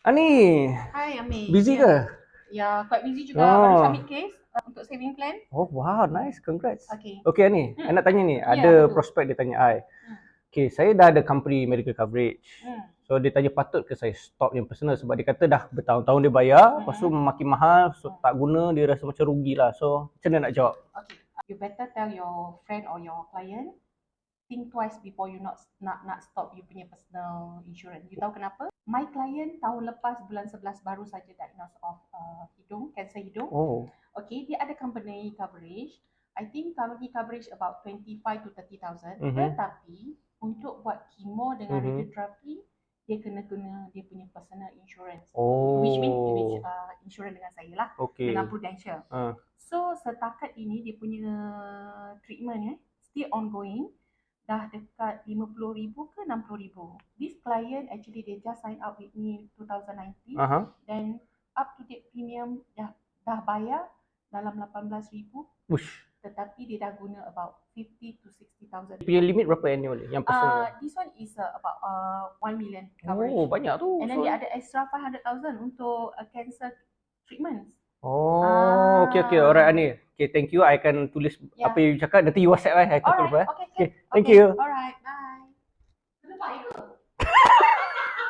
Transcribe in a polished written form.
Ani, Hi Amir. busy Ya, ke? ya quite busy juga. Baru Oh. submit case untuk saving plan. Oh, wow, nice. Congrats. Okay. Okay, Ani, I nak tanya ni. Ya, Ada betul. prospek dia tanya I. Hmm. Okay, saya dah ada company medical coverage. Hmm. So, dia tanya patut ke saya stop yang personal sebab dia kata dah bertahun-tahun dia bayar, lepas tu makin mahal, so tak guna, dia rasa macam rugi lah. So, macam mana nak jawab? Okay. You better tell your friend or your client think twice before you nak stop you punya personal insurance. You tahu kenapa? My client tahun lepas bulan 11 baru saja diagnose of hidung, cancer hidung. Oh. Okay, dia ada company coverage. I think company coverage about 25 to 30,000. Mhm. Tetapi untuk buat chemo dengan Mhm. radiotherapy, dia kena guna dia punya personal insurance. Oh. Which means insurance dengan saya lah, Okay. dengan Prudential. So setakat ini dia punya treatment still ongoing. Dah dekat 50,000 ke 60,000. This client actually they just sign up with me 2019. Then up to date premium dah bayar dalam 18,000. Ush. Tetapi dia dah guna about 50 to 60,000. Punya limit berapa annually yang personal? This one is about 1 million coverage. Oh, banyak tu. And then dia ada extra 500,000 untuk cancer treatments. Oh, okay. Alright, Ani. Okay, thank you. I akan tulis apa you cakap. Nanti you WhatsApp I. I tukar lepas. Okay. Thank you. Alright, bye. Kena baik ke?